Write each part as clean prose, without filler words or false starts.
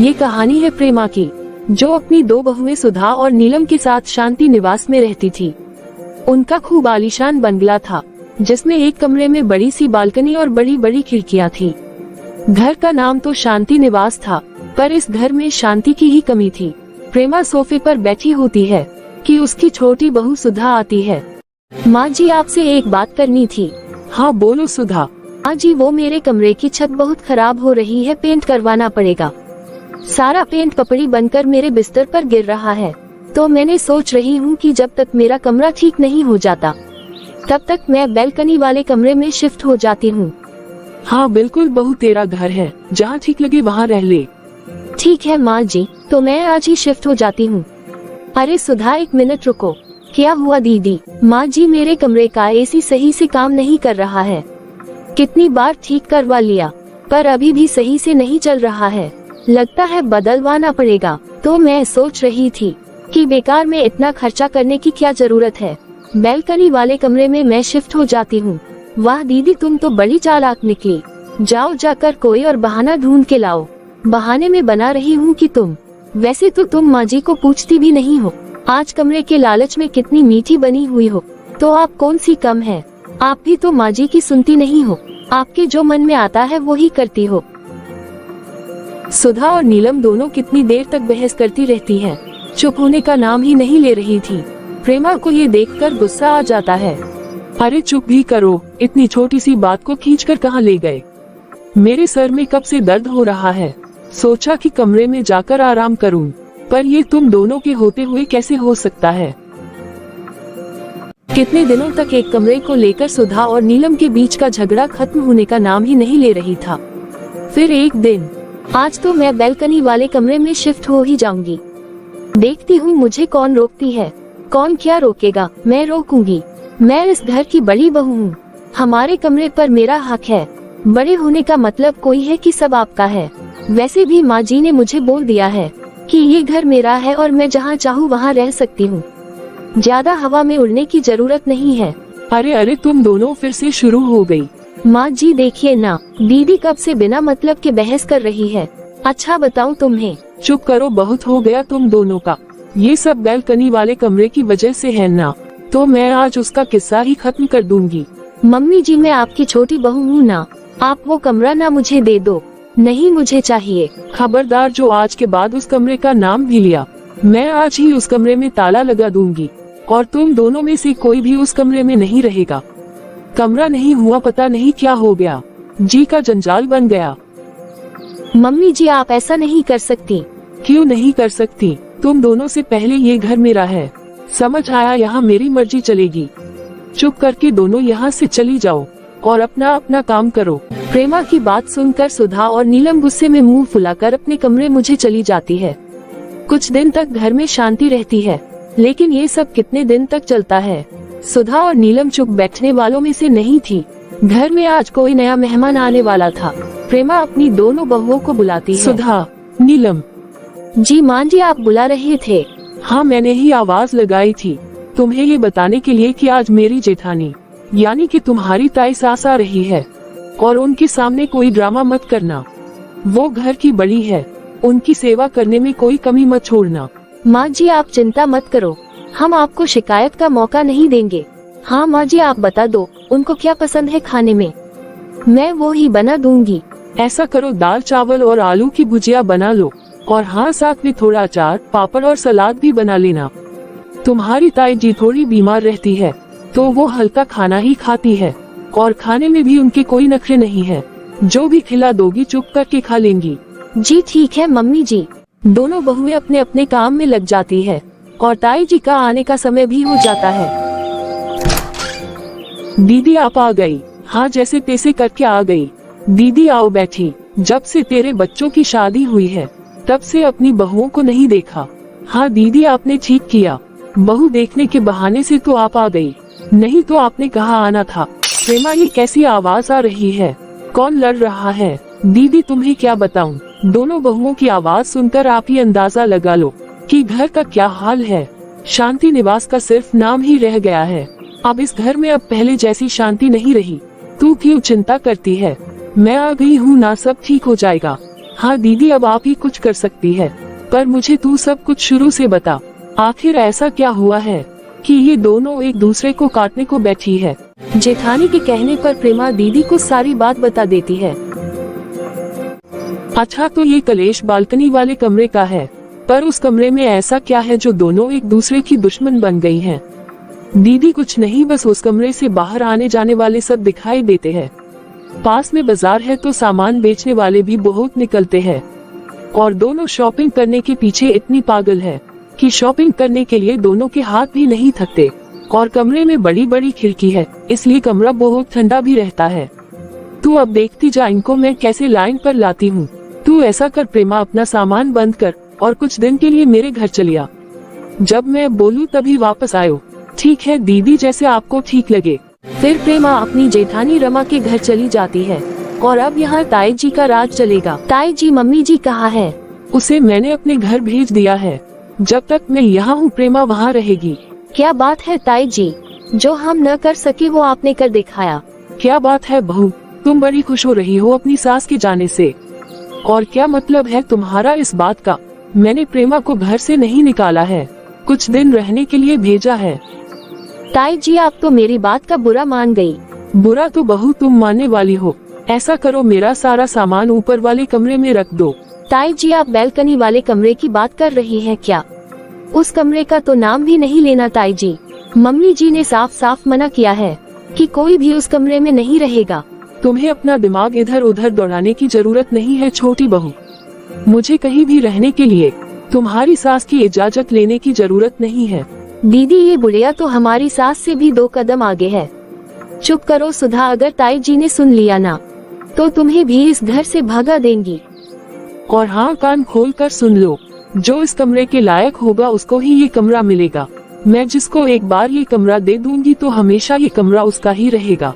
ये कहानी है प्रेमा की, जो अपनी दो बहुएं सुधा और नीलम के साथ शांति निवास में रहती थी। उनका खूब आलीशान बंगला था, जिसमें एक कमरे में बड़ी सी बालकनी और बड़ी बड़ी खिड़कियां थी। घर का नाम तो शांति निवास था, पर इस घर में शांति की ही कमी थी। प्रेमा सोफे पर बैठी होती है कि उसकी छोटी बहू सुधा आती है। माँ जी, आपसे एक बात करनी थी। हाँ बोलो सुधा। माँ जी, वो मेरे कमरे की छत बहुत खराब हो रही है, पेंट करवाना पड़ेगा। सारा पेंट पपड़ी बनकर मेरे बिस्तर पर गिर रहा है, तो मैंने सोच रही हूँ कि जब तक मेरा कमरा ठीक नहीं हो जाता, तब तक मैं बैल्कनी वाले कमरे में शिफ्ट हो जाती हूँ। हाँ बिल्कुल बहू, तेरा घर है, जहाँ ठीक लगे वहाँ रह ले। ठीक है माँ जी, तो मैं आज ही शिफ्ट हो जाती हूँ। अरे सुधा, एक मिनट रुको। क्या हुआ दीदी? माँ जी, मेरे कमरे का एसी सही से काम नहीं कर रहा है। कितनी बार ठीक करवा लिया, पर अभी भी सही से नहीं चल रहा है। लगता है बदलवाना पड़ेगा। तो मैं सोच रही थी कि बेकार में इतना खर्चा करने की क्या जरूरत है, बैल्कनी वाले कमरे में मैं शिफ्ट हो जाती हूँ। वाह दीदी, तुम तो बड़ी चालाक निकली। जाओ जाकर कोई और बहाना ढूंढ के लाओ। बहाने में बना रही हूँ कि तुम। वैसे तो तुम माँ जी को पूछती भी नहीं हो। आज कमरे के लालच में कितनी मीठी बनी हुई हो, तो आप कौन सी कम है? आप भी तो माँ जी की सुनती नहीं हो, आपके जो मन में आता है वो ही करती हो। सुधा और नीलम दोनों कितनी देर तक बहस करती रहती हैं, चुप होने का नाम ही नहीं ले रही थी। प्रेमा को ये देखकर गुस्सा आ जाता है। अरे चुप भी करो, इतनी छोटी सी बात को खींचकर कहाँ ले गए? मेरे सर में कब से दर्द हो रहा है। सोचा कि कमरे में जाकर आराम करूं, पर ये तुम दोनों के होते हुए कैसे हो सकता है? कितने दिनों तक एक कमरे को लेकर सुधा और नीलम के बीच का झगड़ा खत्म होने का नाम ही नहीं ले रही था। फिर एक दिन, आज तो मैं बैल्कनी वाले कमरे में शिफ्ट हो ही जाऊंगी। देखती हूँ मुझे कौन रोकती है। कौन क्या रोकेगा, मैं रोकूंगी। मैं इस घर की बड़ी बहू हूँ, हमारे कमरे पर मेरा हक है। बड़े होने का मतलब कोई है कि सब आपका है। वैसे भी माँ जी ने मुझे बोल दिया है कि ये घर मेरा है और मैं जहाँ चाहूँ वहाँ रह सकती हूँ। ज्यादा हवा में उड़ने की जरूरत नहीं है। अरे अरे, तुम दोनों फिर से शुरू हो गई। माँ जी देखिए ना, दीदी कब से बिना मतलब के बहस कर रही है। अच्छा बताऊँ तुम्हें? चुप करो, बहुत हो गया तुम दोनों का। ये सब बैल्कनी वाले कमरे की वजह से है ना, तो मैं आज उसका किस्सा ही खत्म कर दूंगी। मम्मी जी, मैं आपकी छोटी बहू हूँ ना, आप वो कमरा ना मुझे दे दो। नहीं, मुझे चाहिए। खबरदार, जो आज के बाद उस कमरे का नाम भी लिया, मैं आज ही उस कमरे में ताला लगा दूंगी और तुम दोनों में से कोई भी उस कमरे में नहीं रहेगा। कमरा नहीं हुआ, पता नहीं क्या हो गया, जी का जंजाल बन गया। मम्मी जी, आप ऐसा नहीं कर सकती। क्यों नहीं कर सकती? तुम दोनों से पहले ये घर मेरा है, समझ आया? यहाँ मेरी मर्जी चलेगी। चुप करके दोनों यहाँ से चली जाओ और अपना अपना काम करो। प्रेमा की बात सुनकर सुधा और नीलम गुस्से में मुंह फुलाकर अपने कमरे मुझे चली जाती है। कुछ दिन तक घर में शांति रहती है, लेकिन ये सब कितने दिन तक चलता है? सुधा और नीलम चुप बैठने वालों में से नहीं थी। घर में आज कोई नया मेहमान आने वाला था। प्रेमा अपनी दोनों बहुओं को बुलाती है। सुधा, नीलम। जी माँ जी, आप बुला रहे थे? हाँ, मैंने ही आवाज लगाई थी तुम्हें ये बताने के लिए कि आज मेरी जेठानी यानी कि तुम्हारी ताई सास आ रही है, और उनके सामने कोई ड्रामा मत करना। वो घर की बड़ी है, उनकी सेवा करने में कोई कमी मत छोड़ना। माँ जी, आप चिंता मत करो, हम आपको शिकायत का मौका नहीं देंगे। हाँ माँ जी, आप बता दो उनको क्या पसंद है खाने में, मैं वो ही बना दूंगी। ऐसा करो, दाल चावल और आलू की भुजिया बना लो, और हाँ, साथ में थोड़ा अचार, पापड़ और सलाद भी बना लेना। तुम्हारी ताई जी थोड़ी बीमार रहती है, तो वो हल्का खाना ही खाती है, और खाने में भी उनके कोई नखरे नहीं है। जो भी खिला दोगी चुप करके खा लेंगी। जी ठीक है मम्मी जी। दोनों बहुएं अपने अपने काम में लग जाती है और ताई जी का आने का समय भी हो जाता है। दीदी आप आ गई? हाँ, जैसे तैसे करके आ गई। दीदी आओ बैठी। जब से तेरे बच्चों की शादी हुई है, तब से अपनी बहुओं को नहीं देखा। हाँ दीदी, आपने ठीक किया, बहू देखने के बहाने से तो आप आ गई, नहीं तो आपने कहाँ आना था। प्रेमा, ये कैसी आवाज आ रही है? कौन लड़ रहा है? दीदी तुम्हें क्या बताऊं, दोनों बहुओं की आवाज सुनकर आप ही अंदाजा लगा लो कि घर का क्या हाल है। शांति निवास का सिर्फ नाम ही रह गया है। अब इस घर में अब पहले जैसी शांति नहीं रही। तू क्यों चिंता करती है? मैं आ गई हूँ ना, सब ठीक हो जाएगा। हाँ दीदी, अब आप ही कुछ कर सकती है, पर मुझे तू सब कुछ शुरू से बता। आखिर ऐसा क्या हुआ है कि ये दोनों एक दूसरे को काटने को बैठी है। जेठानी के कहने पर प्रेमा दीदी को सारी बात बता देती है। अच्छा, तो ये कलेश बालकनी वाले कमरे का है, पर उस कमरे में ऐसा क्या है जो दोनों एक दूसरे की दुश्मन बन गई हैं? दीदी कुछ नहीं, बस उस कमरे से बाहर आने जाने वाले सब दिखाई देते हैं। पास में बाजार है तो सामान बेचने वाले भी बहुत निकलते हैं, और दोनों शॉपिंग करने के पीछे इतनी पागल है कि शॉपिंग करने के लिए दोनों के हाथ भी नहीं थकते। और कमरे में बड़ी बड़ी खिड़की है, इसलिए कमरा बहुत ठंडा भी रहता है। तू अब देखती जा इनको मैं कैसे लाइन पर लाती हूँ। तू ऐसा कर प्रेमा, अपना सामान बंद कर और कुछ दिन के लिए मेरे घर चलिया। जब मैं बोलूँ तभी वापस आयो। ठीक है दीदी, जैसे आपको ठीक लगे। फिर प्रेमा अपनी जेठानी रमा के घर चली जाती है और अब यहाँ ताई जी का राज चलेगा। ताई जी, मम्मी जी कहाँ है? उसे मैंने अपने घर भेज दिया है। जब तक मैं यहाँ हूँ प्रेमा वहाँ रहेगी। क्या बात है ताई जी, जो हम न कर सके वो आपने कर दिखाया। क्या बात है बहू, तुम बड़ी खुश हो रही हो अपनी सास के जाने से। और क्या मतलब है तुम्हारा इस बात का? मैंने प्रेमा को घर से नहीं निकाला है, कुछ दिन रहने के लिए भेजा है। ताई जी, आप तो मेरी बात का बुरा मान गई। बुरा तो बहू तुम मानने वाली हो। ऐसा करो, मेरा सारा सामान ऊपर वाले कमरे में रख दो। ताई जी, आप बैल्कनी वाले कमरे की बात कर रही हैं क्या? उस कमरे का तो नाम भी नहीं लेना ताई जी। मम्मी जी ने साफ साफ मना किया है कि कोई भी उस कमरे में नहीं रहेगा। तुम्हें अपना दिमाग इधर उधर दौड़ाने की जरूरत नहीं है छोटी बहू। मुझे कहीं भी रहने के लिए तुम्हारी सास की इजाजत लेने की जरूरत नहीं है। दीदी, ये बुढ़िया तो हमारी सास से भी 2 कदम आगे है। चुप करो सुधा, अगर ताई जी ने सुन लिया ना तो तुम्हें भी इस घर से भगा देंगी। और हाँ, कान खोल कर सुन लो, जो इस कमरे के लायक होगा उसको ही ये कमरा मिलेगा। मैं जिसको एक बार ये कमरा दे दूंगी तो हमेशा ये कमरा उसका ही रहेगा।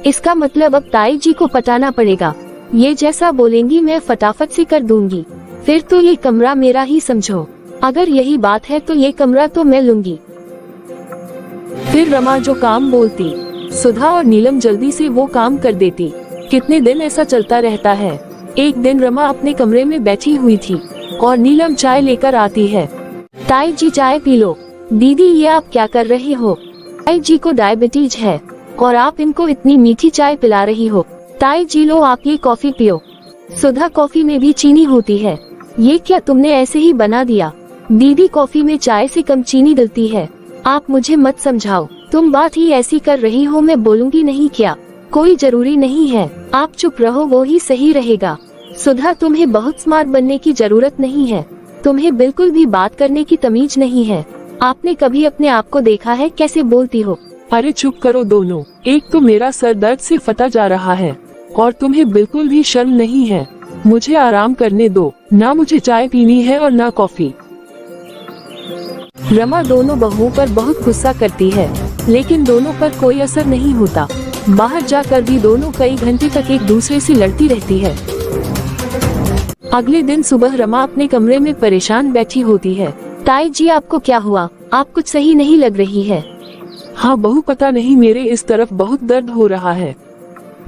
इसका मतलब अब ताई जी को पटाना पड़ेगा। ये जैसा बोलेंगी मैं फटाफट से कर दूंगी। फिर तो ये कमरा मेरा ही समझो। अगर यही बात है तो ये कमरा तो मैं लूंगी। फिर रमा जो काम बोलती, सुधा और नीलम जल्दी से वो काम कर देती। कितने दिन ऐसा चलता रहता है। एक दिन रमा अपने कमरे में बैठी हुई थी और नीलम चाय लेकर आती है। ताई जी, चाय पी लो। दीदी, ये आप क्या कर रही हो? ताई जी को डायबिटीज है और आप इनको इतनी मीठी चाय पिला रही हो। ताई जी, लो आप ये कॉफी पियो। सुधा, कॉफी में भी चीनी होती है, ये क्या तुमने ऐसे ही बना दिया? दीदी, कॉफी में चाय से कम चीनी डलती है। आप मुझे मत समझाओ, तुम बात ही ऐसी कर रही हो, मैं बोलूंगी नहीं क्या? कोई जरूरी नहीं है, आप चुप रहो, वो ही सही रहेगा। सुधा, तुम्हें बहुत स्मार्ट बनने की जरूरत नहीं है। तुम्हें बिल्कुल भी बात करने की तमीज नहीं है। आपने कभी अपने आप को देखा है कैसे बोलती हो? अरे चुप करो दोनों। एक तो मेरा सर दर्द से फटा जा रहा है और तुम्हें बिल्कुल भी शर्म नहीं है। मुझे आराम करने दो, ना मुझे चाय पीनी है और ना कॉफी। रमा दोनों बहुओं पर बहुत गुस्सा करती है, लेकिन दोनों पर कोई असर नहीं होता। बाहर जाकर भी दोनों कई घंटे तक एक दूसरे से लड़ती रहती है। अगले दिन सुबह रमा अपने कमरे में परेशान बैठी होती है। ताई जी, आपको क्या हुआ? आप कुछ सही नहीं लग रही है। हाँ बहू, पता नहीं मेरे इस तरफ बहुत दर्द हो रहा है।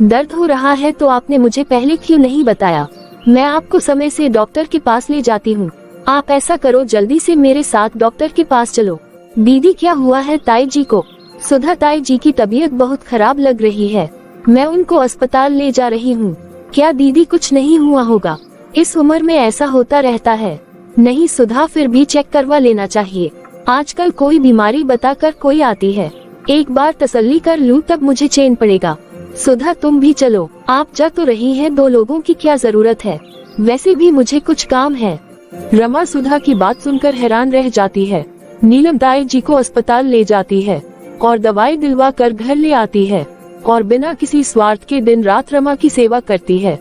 दर्द हो रहा है तो आपने मुझे पहले क्यों नहीं बताया? मैं आपको समय से डॉक्टर के पास ले जाती हूँ। आप ऐसा करो, जल्दी से मेरे साथ डॉक्टर के पास चलो। दीदी, क्या हुआ है ताई जी को? सुधा, ताई जी की तबीयत बहुत खराब लग रही है, मैं उनको अस्पताल ले जा रही हूँ। क्या दीदी कुछ नहीं हुआ होगा? इस उम्र में ऐसा होता रहता है। नहीं सुधा, फिर भी चेक करवा लेना चाहिए। आजकल कोई बीमारी बताकर कोई आती है, एक बार तसल्ली कर लूँ तब मुझे चैन पड़ेगा। सुधा, तुम भी चलो। आप जा तो रही हैं, 2 लोगों की क्या जरूरत है? वैसे भी मुझे कुछ काम है। रमा सुधा की बात सुनकर हैरान रह जाती है। नीलम ताई जी को अस्पताल ले जाती है और दवाई दिलवा कर घर ले आती है और बिना किसी स्वार्थ के दिन रात रमा की सेवा करती है।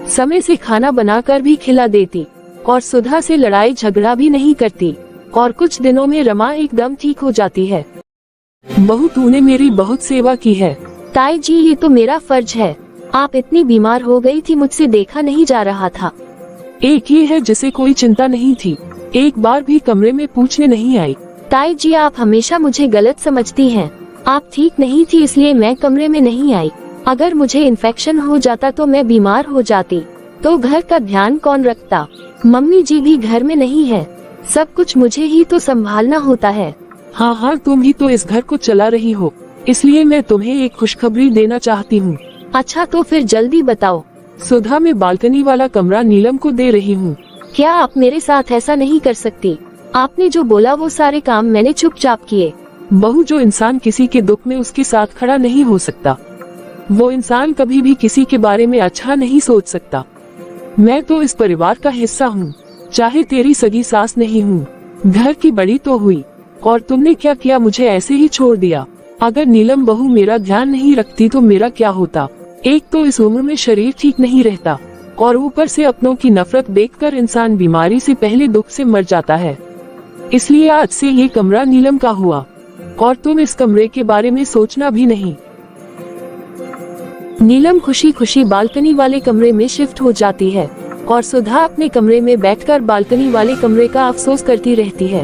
समय से खाना बनाकर भी खिला देती और सुधा से लड़ाई झगड़ा भी नहीं करती और कुछ दिनों में रमा एकदम ठीक हो जाती है। बहू, तूने मेरी बहुत सेवा की है। ताई जी, ये तो मेरा फर्ज है। आप इतनी बीमार हो गई थी, मुझसे देखा नहीं जा रहा था। एक ये है जिसे कोई चिंता नहीं थी, एक बार भी कमरे में पूछने नहीं आई। ताई जी, आप हमेशा मुझे गलत समझती हैं। आप ठीक नहीं थी इसलिए मैं कमरे में नहीं आई। अगर मुझे इन्फेक्शन हो जाता तो मैं बीमार हो जाती, तो घर का ध्यान कौन रखता? मम्मी जी भी घर में नहीं है, सब कुछ मुझे ही तो संभालना होता है। हाँ हाँ, तुम ही तो इस घर को चला रही हो, इसलिए मैं तुम्हें एक खुशखबरी देना चाहती हूँ। अच्छा तो फिर जल्दी बताओ। सुधा, मैं बालकनी वाला कमरा नीलम को दे रही हूँ। क्या आप मेरे साथ ऐसा नहीं कर सकती? आपने जो बोला वो सारे काम मैंने चुपचाप किए। बहू, जो इंसान किसी के दुख में उसके साथ खड़ा नहीं हो सकता, वो इंसान कभी भी किसी के बारे में अच्छा नहीं सोच सकता। मैं तो इस परिवार का हिस्सा हूँ, चाहे तेरी सगी सास नहीं हूँ, घर की बड़ी तो हुई, और तुमने क्या किया, मुझे ऐसे ही छोड़ दिया। अगर नीलम बहू मेरा ध्यान नहीं रखती तो मेरा क्या होता? एक तो इस उम्र में शरीर ठीक नहीं रहता, और ऊपर से अपनों की नफरत देखकर इंसान बीमारी से पहले दुख से मर जाता है। इसलिए आज से ये कमरा नीलम का हुआ, और तुम इस कमरे के बारे में सोचना भी नहीं। नीलम खुशी खुशी बालकनी वाले कमरे में शिफ्ट हो जाती है, और सुधा अपने कमरे में बैठकर बालकनी वाले कमरे का अफसोस करती रहती है।